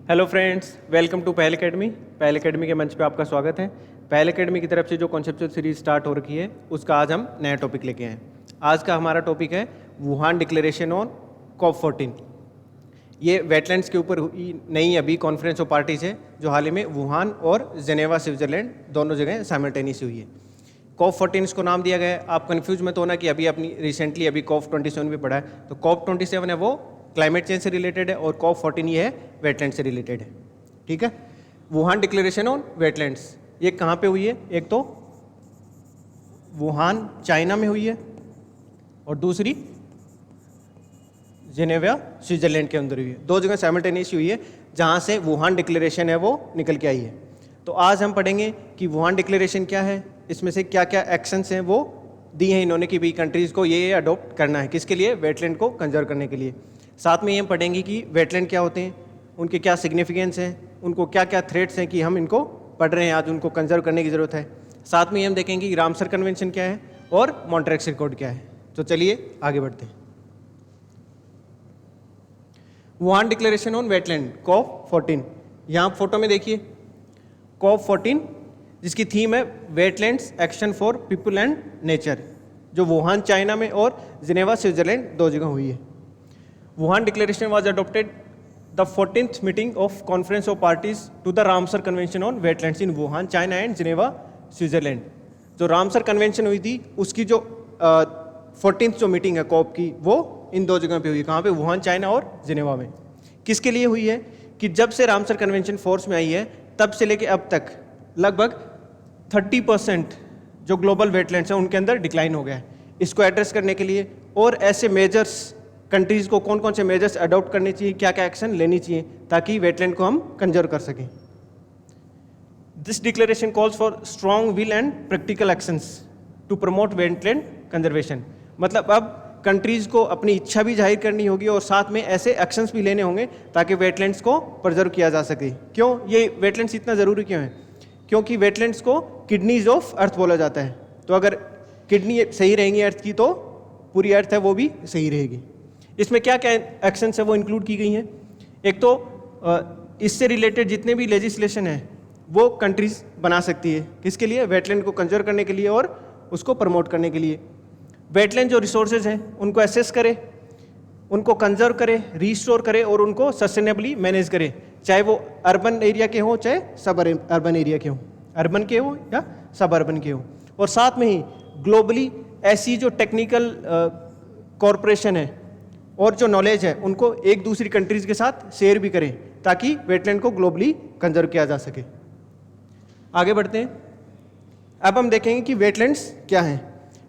Hello friends, welcome to पहल academy. पहल academy के मंच पे आपका स्वागत है। पहल एकेडमी की तरफ से जो कॉन्सेप्चुअल सीरीज स्टार्ट हो रखी है उसका आज हम नया टॉपिक लेके आए हैं। आज का हमारा टॉपिक है वुहान डिक्लेरेशन ऑन COP14। ये वेटलैंड्स के ऊपर हुई नई अभी कॉन्फ्रेंस ऑफ पार्टीज है जो हाल ही में वुहान और जेनेवा स्विट्जरलैंड दोनों जगह साइमल्टेनियस हुई है। COP14 इसको नाम दिया गया है। आप कंफ्यूज मत होना कि अभी अपनी रिसेंटली अभी COP27 भी पढ़ा है, तो COP27 है वो क्लाइमेट चेंज से रिलेटेड है और COP14 ये है वेटलैंड से रिलेटेड है। ठीक है, वुहान डिक्लेरेशन ऑन वेटलैंड्स ये कहाँ पे हुई है? एक तो वुहान चाइना में हुई है और दूसरी जेनेवा स्विट्जरलैंड के अंदर हुई है। दो जगह साइमल्टेनियस हुई है जहाँ से वुहान डिक्लेरेशन है वो निकल के आई है। तो आज हम पढ़ेंगे कि वुहान डिक्लेरेशन क्या है, इसमें से क्या क्या एक्शंस हैं वो दी हैं इन्होंने कि भाई कंट्रीज़ को ये अडॉप्ट करना है, किसके लिए? वेटलैंड को कंजर्व करने के लिए। साथ में ये हम पढ़ेंगे कि वेटलैंड क्या होते हैं, उनके क्या सिग्निफिकेंस हैं, उनको क्या क्या थ्रेट्स हैं कि हम इनको पढ़ रहे हैं आज, उनको कंजर्व करने की ज़रूरत है। साथ में ये हम देखेंगे कि रामसर कन्वेंशन क्या है और मॉन्ट्रेक्स अकॉर्ड क्या है। तो चलिए आगे बढ़ते हैं। Wuhan declaration on wetland COP14, यहाँ फोटो में देखिए COP14 जिसकी थीम है wetlands action for people and nature, जो वुहान चाइना में और जिनेवा स्विट्जरलैंड दो जगह हुई है। Wuhan declaration was adopted the 14th meeting of conference of parties to the Ramsar convention on wetlands in Wuhan China and Geneva Switzerland. जो Ramsar convention हुई थी उसकी जो 14th जो मीटिंग है COP की वो इन दो जगह पे हुई। कहाँ पे? वुहान चाइना और जिनेवा में। किसके लिए हुई है? कि जब से रामसर कन्वेंशन फोर्स में आई है तब से लेके अब तक लगभग 30% जो ग्लोबल वेटलैंड्स हैं उनके अंदर डिक्लाइन हो गया है। इसको एड्रेस करने के लिए और ऐसे मेजर्स कंट्रीज़ को कौन कौन से मेजर्स अडॉप्ट करने चाहिए, क्या क्या एक्शन लेनी चाहिए ताकि वेटलैंड को हम कंजर्व कर सकें। This declaration calls for strong will and practical actions to promote wetland conservation. मतलब अब कंट्रीज़ को अपनी इच्छा भी जाहिर करनी होगी और साथ में ऐसे एक्शंस भी लेने होंगे ताकि वेटलैंड्स को प्रिजर्व किया जा सके। क्यों ये वेटलैंड्स इतना ज़रूरी क्यों है? क्योंकि वेटलैंड्स को किडनीज ऑफ अर्थ बोला जाता है। तो अगर किडनी सही रहेंगी अर्थ की तो पूरी अर्थ है वो भी सही रहेगी। इसमें क्या क्या एक्शंस है वो इंक्लूड की गई हैं। एक तो इससे रिलेटेड जितने भी लेजिस्लेशन है वो कंट्रीज बना सकती है। किसके लिए? वेटलैंड को कंजर्व करने के लिए और उसको प्रमोट करने के लिए। वेटलैंड जो रिसोर्सेज हैं उनको एसेस करे, उनको कंजर्व करे, रिस्टोर करे और उनको सस्टेनेबली मैनेज करे, चाहे वो अर्बन एरिया के हों चाहे सब अर्बन एरिया के हों, अर्बन के हों या सब अर्बन के हों। और साथ में ही ग्लोबली ऐसी जो टेक्निकल कॉरपोरेशन है और जो नॉलेज है उनको एक दूसरी कंट्रीज के साथ शेयर भी करें ताकि वेटलैंड को ग्लोबली कंजर्व किया जा सके। आगे बढ़ते हैं। अब हम देखेंगे कि वेटलैंड्स क्या हैं।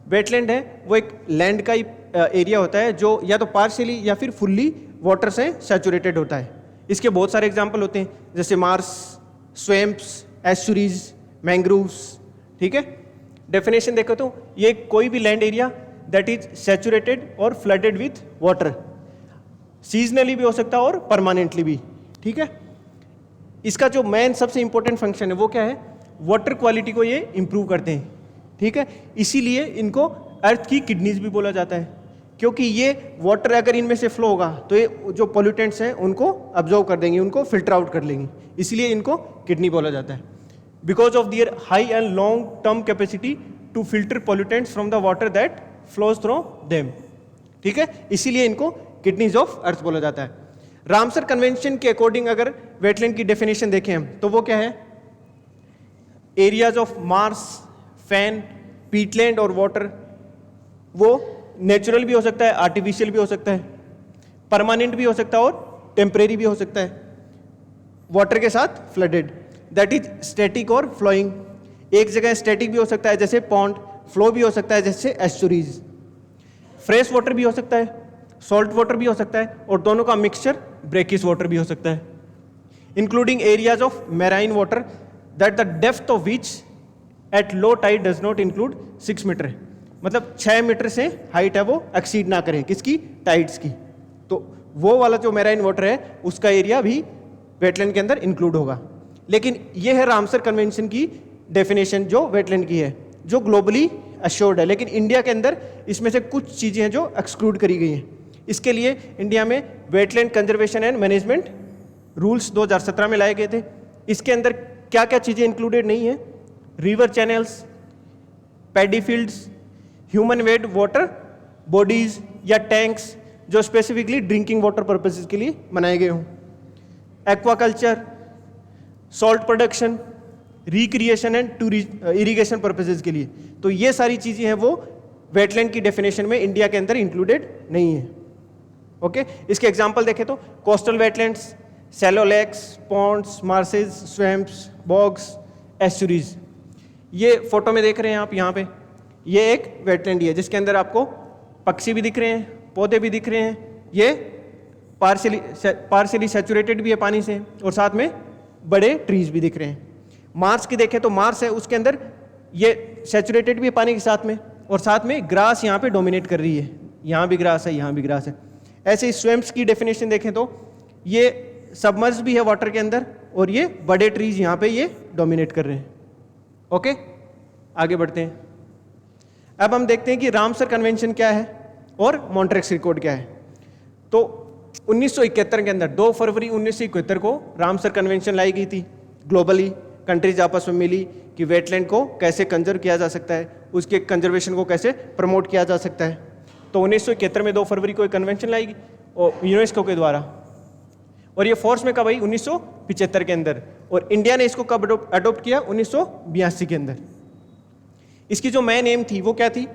वेटलैंड है वो एक लैंड का ही एरिया होता है जो या तो पार्शियली या फिर फुल्ली वाटर से सैचुरेटेड होता है। इसके बहुत सारे एग्जाम्पल होते हैं जैसे मार्स, स्वैम्प्स, एस्चुरीज, मैंग्रोव्स। ठीक है, डेफिनेशन देखो तो ये कोई भी land area that is saturated और फ्लडेड विथ वाटर, सीजनली भी हो सकता है और परमानेंटली भी। ठीक है, इसका जो मेन सबसे इंपॉर्टेंट फंक्शन है वो क्या है? वाटर क्वालिटी को ये इंप्रूव करते हैं। ठीक है, इसीलिए इनको अर्थ की किडनीज भी बोला जाता है, क्योंकि ये वाटर अगर इनमें से फ्लो होगा तो ये जो पोल्यूटेंट्स हैं उनको अब्जॉर्व कर देंगी, उनको फिल्टर आउट कर लेंगी, इसलिए इनको किडनी बोला जाता है। Because of their high and long term capacity to filter pollutants from the water that flows through them. ठीक है, इसीलिए इनको किडनीज ऑफ अर्थ बोला जाता है। रामसर कन्वेंशन के अकॉर्डिंग अगर वेटलैंड की डेफिनेशन देखें हम तो वो क्या है? Areas of Mars, fan, Peatland और वाटर वो नेचुरल भी हो सकता है, आर्टिफिशियल भी हो सकता है, परमानेंट भी हो सकता है और टेम्परेरी भी हो सकता है, वाटर के साथ फ्लडेड, दैट इज स्टैटिक और फ्लोइंग। एक जगह स्टैटिक भी हो सकता है जैसे पॉन्ड, फ्लो भी हो सकता है जैसे एस्चुरीज, फ्रेश वाटर भी हो सकता है, सॉल्ट वाटर भी हो सकता है और दोनों का मिक्सचर ब्रेकिश वाटर भी हो सकता है। Including areas of marine water that the depth of which at low tide does not include 6 metre, मतलब 6 मीटर से हाइट है वो एक्सीड ना करें किसकी? टाइड्स की। तो वो वाला जो मैराइन वाटर है उसका एरिया भी वेटलैंड के अंदर इंक्लूड होगा। लेकिन ये है रामसर कन्वेंशन की डेफिनेशन जो वेटलैंड की है, जो ग्लोबली अश्योर्ड है। लेकिन इंडिया के अंदर इसमें से कुछ चीज़ें हैं जो एक्सक्लूड करी गई हैं। इसके लिए इंडिया में wetland conservation and management rules 2017 में लाए गए थे। इसके अंदर क्या क्या चीज़ें इंक्लूडेड नहीं है? River channels, paddy fields, human made water bodies या टैंक्स जो स्पेसिफिकली ड्रिंकिंग वाटर पर्पसेस के लिए बनाए गए हों, aquaculture, salt production, recreation and irrigation purposes के लिए। तो ये सारी चीज़ें हैं वो वेटलैंड की डेफिनेशन में इंडिया के अंदर इंक्लूडेड नहीं है। ओके, इसके एग्जांपल देखें तो coastal wetlands, shallow lakes, ponds, marshes, swamps, bogs, estuaries. ये फोटो में देख रहे हैं आप यहाँ पे, ये एक वेटलैंड है जिसके अंदर आपको पक्षी भी दिख रहे हैं, पौधे भी दिख रहे हैं। ये पार्शियली सैचुरेटेड भी है पानी से और साथ में बड़े ट्रीज भी दिख रहे हैं। मार्स की देखें तो मार्स है, उसके अंदर ये सैचुरेटेड भी है पानी के साथ में और साथ में ग्रास यहाँ पे डोमिनेट कर रही है, यहाँ भी ग्रास है, यहाँ भी ग्रास है। ऐसे ही स्वैम्प्स की डेफिनेशन देखें तो ये सबमर्ज भी है वाटर के अंदर और ये बड़े ट्रीज यहाँ पे ये डोमिनेट कर रहे हैं। ओके, आगे बढ़ते हैं। अब हम देखते हैं कि रामसर कन्वेंशन क्या है और मॉन्ट्रेक्स रिकॉर्ड क्या है। तो 1971 के अंदर 2 फरवरी 1971 को रामसर कन्वेंशन लाई गई थी। ग्लोबली कंट्रीज आपस में मिली कि वेटलैंड को कैसे कंजर्व किया जा सकता है, उसके कंजर्वेशन को कैसे प्रमोट किया जा सकता है। तो 1971 में 2 फरवरी को एक कन्वेंशन लाई गई और यूनेस्को के द्वारा, और ये फोर्स में कब आई? 1975 के अंदर। और इंडिया ने इसको कब अडोप्ट किया? 1982 के अंदर। इसकी जो मेन एम थी वो क्या थी?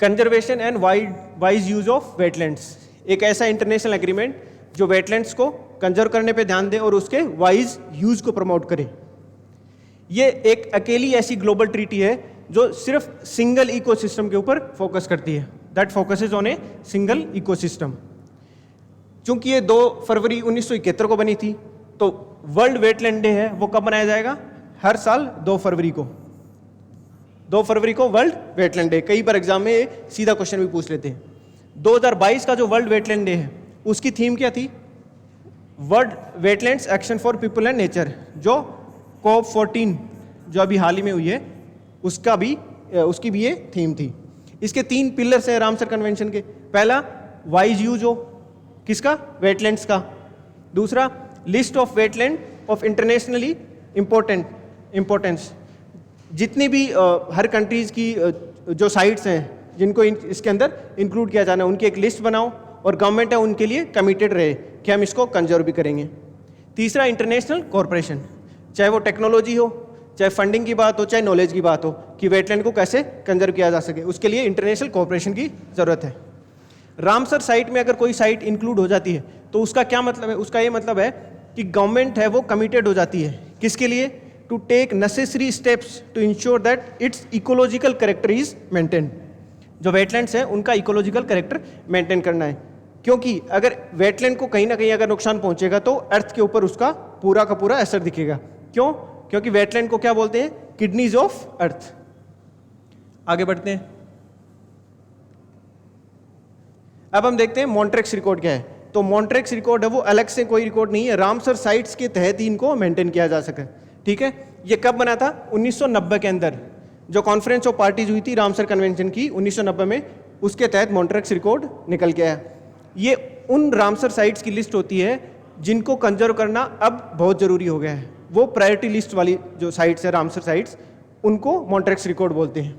Conservation and wise use of wetlands. एक ऐसा इंटरनेशनल एग्रीमेंट जो वेटलैंड्स को कंजर्व करने पे ध्यान दे और उसके वाइज यूज को प्रमोट करे। ये एक अकेली ऐसी ग्लोबल ट्रीटी है जो सिर्फ सिंगल इकोसिस्टम के ऊपर फोकस करती है, that focuses on a single ecosystem. चूंकि ये 2 फरवरी 1971 को बनी थी, तो वर्ल्ड वेटलैंड डे है वो कब मनाया जाएगा? हर साल 2 फरवरी को। 2 फरवरी को वर्ल्ड वेटलैंड डे। कई बार एग्जाम में सीधा क्वेश्चन भी पूछ लेते हैं। 2022 का जो वर्ल्ड वेटलैंड डे है उसकी थीम क्या थी? World wetlands action for people and nature, जो COP14 जो अभी हाल ही में हुई है उसकी भी ये थीम थी। इसके 3 पिलर्स हैं रामसर कन्वेंशन के। पहला, वाइज यूज हो किसका? वेटलैंड्स का। दूसरा, list of wetland of internationally importance. जितनी भी हर कंट्रीज की जो साइट्स हैं जिनको इसके अंदर इंक्लूड किया जाना है उनकी एक लिस्ट बनाओ और गवर्नमेंट है उनके लिए कमिटेड रहे कि हम इसको कंजर्व भी करेंगे। तीसरा, इंटरनेशनल कॉरपोरेशन, चाहे वो टेक्नोलॉजी हो, चाहे फंडिंग की बात हो, चाहे नॉलेज की बात हो, कि वेटलैंड को कैसे कंजर्व किया जा सके, उसके लिए इंटरनेशनल कॉरपोरेशन की ज़रूरत है। रामसर साइट में अगर कोई साइट इंक्लूड हो जाती है तो उसका क्या मतलब है? उसका ये मतलब है कि गवर्नमेंट है वो कमिटेड हो जाती है किसके लिए? To take necessary steps to ensure that its ecological character is maintain. जो वेटलैंड्स हैं उनका इकोलॉजिकल कैरेक्टर मेंटेन करना है, क्योंकि अगर वेटलैंड को कहीं ना कहीं अगर नुकसान पहुंचेगा तो अर्थ के ऊपर उसका पूरा का पूरा असर दिखेगा। क्यों? क्योंकि वेटलैंड को क्या बोलते हैं? Kidneys of earth. आगे बढ़ते हैं। अब हम देखते हैं मॉन्ट्रेक्स रिकॉर्ड क्या है। तो मॉन्ट्रेक्स रिकॉर्ड है वो अलग से कोई रिकॉर्ड नहीं है, रामसर साइट्स के तहत ही इनको मेंटेन किया जा सके। ठीक है, ये कब बना था? 1990 के अंदर जो कॉन्फ्रेंस ऑफ पार्टीज हुई थी रामसर कन्वेंशन की 1990 में, उसके तहत मॉन्ट्रेक्स रिकॉर्ड निकल के आया। ये उन रामसर साइट्स की लिस्ट होती है जिनको कंजर्व करना अब बहुत ज़रूरी हो गया है। वो प्रायोरिटी लिस्ट वाली जो साइट्स है रामसर साइट्स, उनको मॉन्ट्रेक्स रिकॉर्ड बोलते हैं।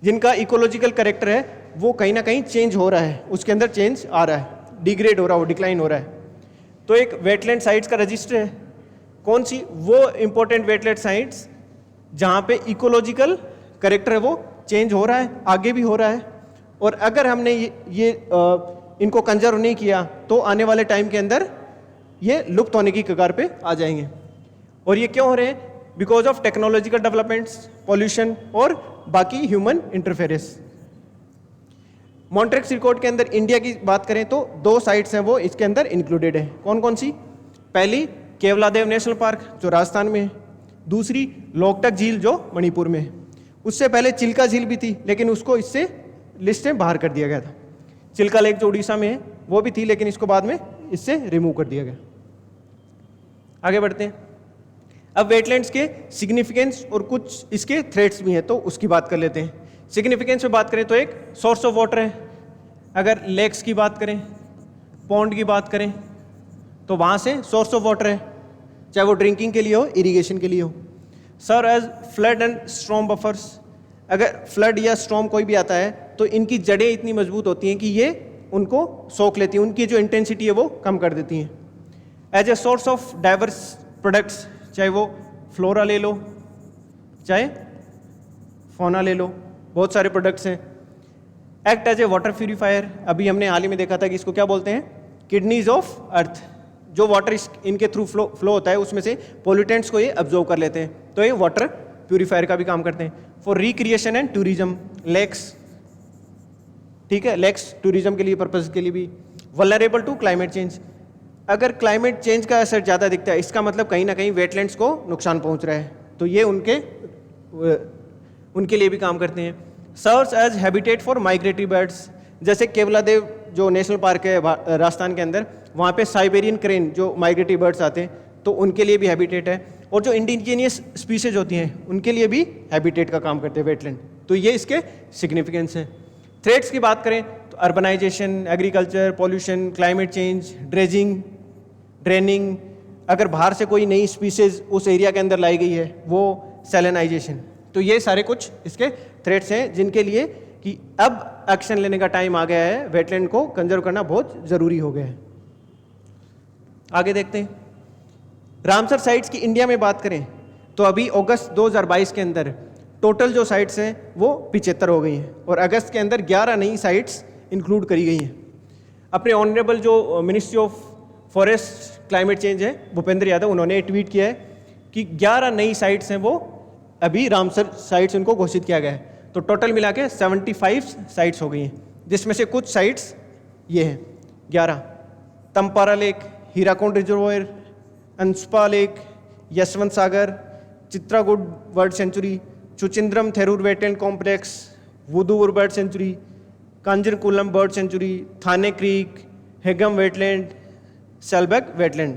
जिनका इकोलॉजिकल कैरेक्टर है वो कहीं ना कहीं चेंज हो रहा है, उसके अंदर चेंज आ रहा है, डिग्रेड हो रहा है, डिक्लाइन हो रहा है। तो एक वेटलैंड साइट्स का रजिस्टर है। कौन सी? वो इंपॉर्टेंट वेटलैंड साइट्स जहाँ पे इकोलॉजिकल कैरेक्टर है वो चेंज हो रहा है, आगे भी हो रहा है, और अगर हमने ये इनको कंजर्व नहीं किया तो आने वाले टाइम के अंदर ये लुप्त होने की कगार पे आ जाएंगे। और ये क्यों हो रहे हैं? Because of technological developments, pollution और बाकी ह्यूमन इंटरफेरेंस। मॉन्ट्रेक्स रिकॉर्ड के अंदर इंडिया की बात करें तो 2 साइट्स हैं वो इसके अंदर इंक्लूडेड है। कौन कौन सी? पहली केवलादेव नेशनल पार्क जो राजस्थान में है, दूसरी लोकटक झील जो मणिपुर में है। उससे पहले चिल्का झील भी थी लेकिन उसको इससे लिस्ट से बाहर कर दिया गया था। चिल्का लेक जो उड़ीसा में है वो भी थी लेकिन इसको बाद में इससे रिमूव कर दिया गया। आगे बढ़ते हैं। अब वेटलैंड्स के सिग्निफिकेंस और कुछ इसके थ्रेट्स भी हैं तो उसकी बात कर लेते हैं। सिग्निफिकेंस में बात करें तो एक सोर्स ऑफ वाटर है। अगर लेक्स की बात करें, पॉन्ड की बात करें तो वहाँ से सोर्स ऑफ वाटर है, चाहे वो ड्रिंकिंग के लिए हो, इरिगेशन के लिए हो। Serve as flood and storm buffers, अगर फ्लड या स्टॉर्म कोई भी आता है तो इनकी जड़ें इतनी मजबूत होती हैं कि ये उनको सोख लेती हैं, उनकी जो इंटेंसिटी है वो कम कर देती हैं। As a source of diverse products, चाहे वो फ्लोरा ले लो चाहे फौना ले लो, बहुत सारे प्रोडक्ट्स हैं। Act as a water purifier, अभी हमने हाल ही में देखा था कि इसको क्या बोलते हैं, किडनीज ऑफ अर्थ। जो वाटर इनके थ्रू फ्लो होता है उसमें से पोल्यूटेंट्स को ये अब्जॉर्व कर लेते हैं, तो ये वाटर प्यूरीफायर का भी काम करते हैं। For recreation and tourism, lakes, ठीक है, लेक्स टूरिज्म के लिए पर्पज के लिए भी। वल्नरेबल टू क्लाइमेट चेंज, अगर क्लाइमेट चेंज का असर ज़्यादा दिखता है इसका मतलब कहीं ना कहीं वेटलैंड्स को नुकसान पहुंच रहा है, तो ये उनके लिए भी काम करते हैं। Serves as habitat for migratory birds, जैसे केवलादेव जो नेशनल पार्क है राजस्थान के अंदर, वहाँ पे साइबेरियन क्रेन जो माइग्रेटरी बर्ड्स आते हैं तो उनके लिए भी हैबिटेट है, और जो इंडिजिनियस स्पीसीज होती हैं उनके लिए भी हैबिटेट का काम करते हैं वेटलैंड, तो ये इसके सिग्निफिकेंस हैं। थ्रेट्स की बात करें तो urbanisation, agriculture, pollution, climate change, dredging, draining, अगर बाहर से कोई नई स्पीसीज उस एरिया के अंदर लाई गई है वो सैलिनाइजेशन, तो ये सारे कुछ इसके थ्रेट्स हैं जिनके लिए कि अब एक्शन लेने का टाइम आ गया है, वेटलैंड को कंजर्व करना बहुत ज़रूरी हो गया है। आगे देखते हैं, रामसर साइट्स की इंडिया में बात करें तो अभी अगस्त 2022 के अंदर टोटल जो साइट्स हैं वो 75 हो गई हैं, और अगस्त के अंदर 11 नई साइट्स इंक्लूड करी गई हैं। अपने ऑनरेबल जो ministry of forest climate change है भूपेंद्र यादव, उन्होंने ट्वीट किया है कि 11 नई साइट्स हैं वो अभी रामसर साइट्स उनको घोषित किया गया है, तो टोटल मिला के 75 साइट्स हो गई हैं, जिसमें से कुछ साइट्स ये हैं 11, Tampara lake, Hirakud reservoir, Ansupa lake, Yashwant Sagar, Chitrakoot bird sanctuary, Suchindram Theroor wetland complex, Vaduvur bird sanctuary, Kanjirankulam bird sanctuary, Thane creek, Hygam wetland, Shallabug wetland.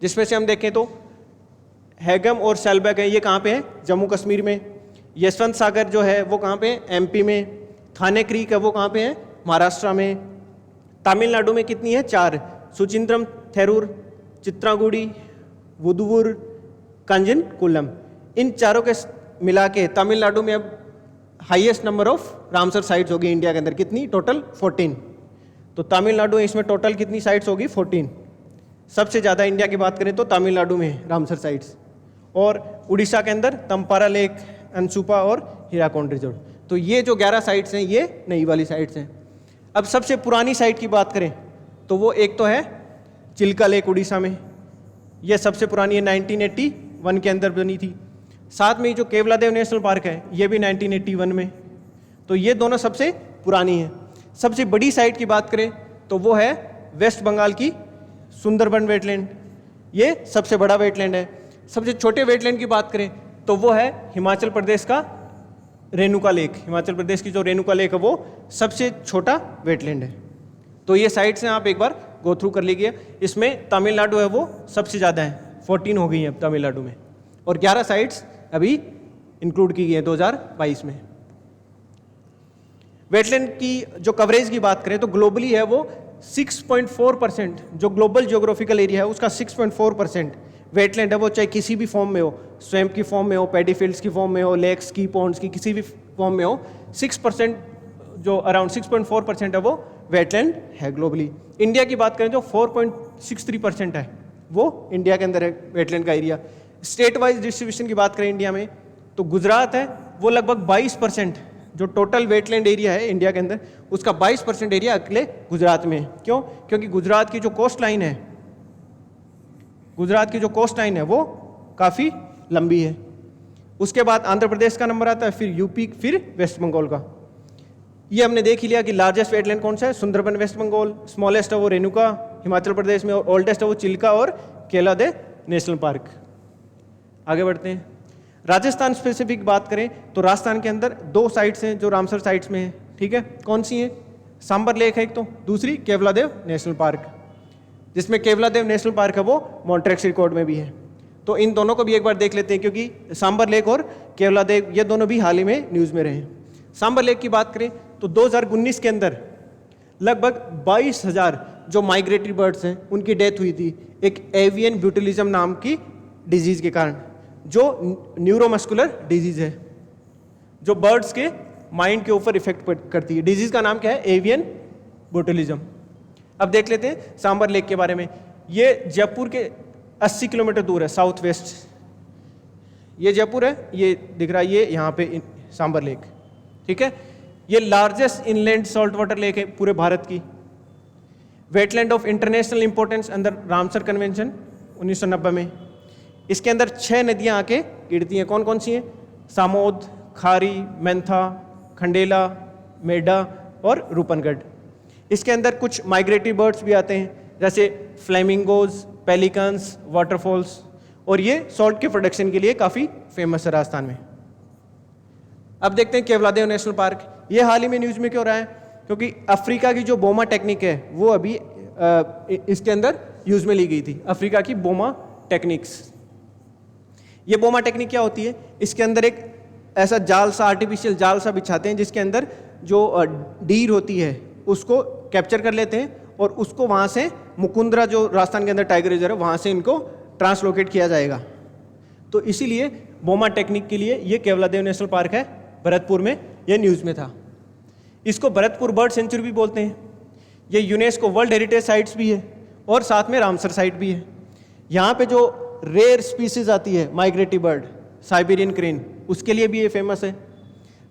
जिसमें से हम देखें तो हेगम और सेलबैक है, ये कहाँ पे है, जम्मू कश्मीर में। यशवंत सागर जो है वो कहाँ पे है, एमपी में। थाने क्रीक है वो कहाँ पे है, महाराष्ट्र में। तमिलनाडु में कितनी है, 4, सुचिंद्रम थेरूर, चित्रागुड़ी, वुदुवुर, कांजनकुलम। इन चारों के मिला के तमिलनाडु में अब highest number of Ramsar sites होगी इंडिया के अंदर, कितनी, टोटल 14। तो तमिलनाडु इसमें टोटल कितनी साइट्स होगी, 14। सबसे ज़्यादा इंडिया की बात करें तो तमिलनाडु में रामसर साइट्स, और उड़ीसा के अंदर तमपारा लेक, अंशुपा और हीराकुंड रिजर्व। तो ये जो 11 साइट्स हैं ये नई वाली साइट्स हैं। अब सबसे पुरानी साइट की बात करें तो वो एक तो है चिल्का लेक उड़ीसा में, ये सबसे पुरानी है, 1981 के अंदर बनी थी। साथ में जो केवलादेव नेशनल पार्क है ये भी 1981 में, तो ये दोनों सबसे पुरानी है। सबसे बड़ी साइट की बात करें तो वो है वेस्ट बंगाल की सुंदरबन वेटलैंड, ये सबसे बड़ा वेटलैंड है। सबसे छोटे वेटलैंड की बात करें तो वो है हिमाचल प्रदेश का रेणुका लेक। हिमाचल प्रदेश की जो रेणुका लेक है वो सबसे छोटा वेटलैंड है। तो ये साइट्स हैं, आप एक बार गो थ्रू कर लीजिए। इसमें तमिलनाडु है वो सबसे ज़्यादा है, 14 हो गई हैं तमिलनाडु में, और 11 साइट्स अभी इंक्लूड की गई हैं 2022 में। वेटलैंड की जो कवरेज की बात करें तो ग्लोबली है वो 6.4%, जो ग्लोबल जियोग्राफिकल एरिया है उसका 6.4% वेटलैंड है वो, चाहे किसी भी फॉर्म में हो, स्वैम्प की फॉर्म में हो, पैडी फील्ड्स की फॉर्म में हो, लेक्स की, पॉन्ड्स की, किसी भी फॉर्म में हो, 6% जो अराउंड 6.4% है वो वेटलैंड है ग्लोबली। इंडिया की बात करें तो 4.63% है वो इंडिया के अंदर है वेटलैंड का एरिया। स्टेट वाइज डिस्ट्रीब्यूशन की बात करें इंडिया में तो गुजरात है वो लगभग 22%, जो टोटल वेटलैंड एरिया है इंडिया के अंदर उसका 22% एरिया अकेले गुजरात में है। क्यों? क्योंकि गुजरात की जो कोस्ट लाइन है, गुजरात की जो कोस्ट लाइन है वो काफ़ी लंबी है। उसके बाद आंध्र प्रदेश का नंबर आता है, फिर यूपी, फिर वेस्ट बंगाल का। ये हमने देख ही लिया कि लार्जेस्ट वेटलैंड कौन सा है, सुंदरबन वेस्ट बंगाल, स्मॉलेस्ट है वो रेणुका हिमाचल प्रदेश में, और ओल्डेस्ट है वो चिल्का और केवलादेव नेशनल पार्क। आगे बढ़ते हैं, राजस्थान स्पेसिफिक बात करें तो राजस्थान के अंदर 2 साइट्स हैं जो रामसर साइट्स में हैं, ठीक है। कौन सी हैं? सांबर लेक है एक, तो दूसरी केवलादेव नेशनल पार्क, जिसमें केवलादेव नेशनल पार्क है वो मॉन्ट्रेक्स रिकॉर्ड में भी है। तो इन दोनों को भी एक बार देख लेते हैं क्योंकि सांबर लेक और केवलादेव ये दोनों भी हाल ही में न्यूज़ में रहे। सांबर लेक की बात करें तो 2019 के अंदर लगभग जो माइग्रेटरी बर्ड्स हैं उनकी डेथ हुई थी एक एवियन ब्यूटिलिज्म नाम की डिजीज़ के कारण, जो न्यूरोमस्कुलर डिजीज़ है, जो बर्ड्स के माइंड के ऊपर इफेक्ट करती है। डिजीज़ का नाम क्या है? एवियन ब्यूटिलिज्म। अब देख लेते हैं सांबर लेक के बारे में। ये जयपुर के 80 किलोमीटर दूर है, साउथ वेस्ट। ये जयपुर है, ये दिख रहा है, ये यहाँ पे सांबर लेक, ठीक है। ये largest inland salt water lake है पूरे भारत की। वेटलैंड ऑफ इंटरनेशनल इंपॉर्टेंस अंदर रामसर कन्वेंशन 1990 में। इसके अंदर 6 नदियाँ आके गिरती हैं। कौन कौन सी हैं? सामोद, खारी, मेंथा, खंडेला, मेडा और रूपनगढ़। इसके अंदर कुछ माइग्रेटरी बर्ड्स भी आते हैं, जैसे फ्लेमिंगोज, पेलिकन्स, वाटरफॉल्स, और ये सॉल्ट के प्रोडक्शन के लिए काफ़ी फेमस है राजस्थान में। अब देखते हैं केवलादेव नेशनल पार्क। ये हाल ही में न्यूज़ में क्यों रहा है? क्योंकि अफ्रीका की जो बोमा टेक्निक है वो अभी इसके अंदर यूज़ में ली गई थी, अफ्रीका की बोमा टेक्निक्स। ये बोमा टेक्निक क्या होती है? इसके अंदर एक ऐसा जाल सा, आर्टिफिशियल जाल सा बिछाते हैं जिसके अंदर जो डीर होती है उसको कैप्चर कर लेते हैं और उसको वहाँ से मुकुंदरा, जो राजस्थान के अंदर टाइगर रिजर्व है, वहाँ से इनको ट्रांसलोकेट किया जाएगा। तो इसीलिए बोमा टेक्निक के लिए ये केवलादेव नेशनल पार्क है भरतपुर में, ये न्यूज़ में था। इसको भरतपुर बर्ड सेंचुरी भी बोलते हैं। ये यूनेस्को वर्ल्ड हेरिटेज साइट्स भी है और साथ में रामसर साइट भी है। यहाँ पे जो रेयर स्पीसीज आती है माइग्रेटरी बर्ड, साइबेरियन क्रेन, उसके लिए भी ये फेमस है।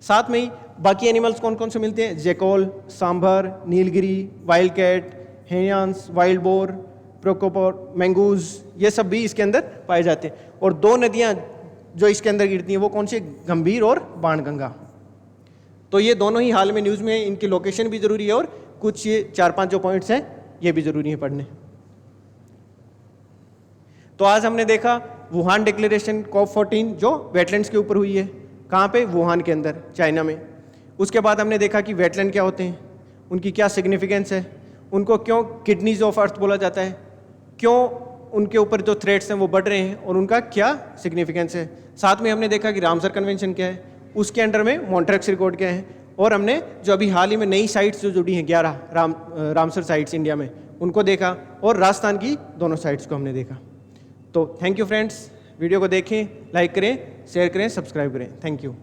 साथ में ही बाकी एनिमल्स कौन कौन से मिलते हैं? Jackal, sambar, Nilgiri, wild cat, hyenas, wild boar, porcupine, mongoose, ये सब भी इसके अंदर पाए जाते हैं। और 2 नदियाँ जो इसके अंदर गिरती हैं वो कौन सी? गंभीर और बाणगंगा। तो ये दोनों ही हाल में न्यूज़ में, इनकी लोकेशन भी ज़रूरी है और कुछ ये 4-5 जो पॉइंट्स हैं ये भी ज़रूरी है पढ़ने। तो आज हमने देखा वुहान डिक्लेरेशन COP14 जो वेटलैंड्स के ऊपर हुई है। कहाँ पे? वुहान के अंदर, चाइना में। उसके बाद हमने देखा कि वेटलैंड क्या होते हैं, उनकी क्या सिग्निफिकेंस है, उनको क्यों किडनीज ऑफ अर्थ बोला जाता है, क्यों उनके ऊपर जो थ्रेट्स हैं वो बढ़ रहे हैं और उनका क्या सिग्निफिकेंस है। साथ में हमने देखा कि रामसर कन्वेंशन क्या है, उसके अंडर में मॉन्ट्रेक्स रिकॉर्ड क्या है, और हमने जो अभी हाल ही में नई साइट्स जो जुड़ी हैं 11 रामसर साइट्स इंडिया में, उनको देखा, और राजस्थान की दोनों साइट्स को हमने देखा। तो थैंक यू फ्रेंड्स, वीडियो को देखें, लाइक करें, शेयर करें, सब्सक्राइब करें। Thank you.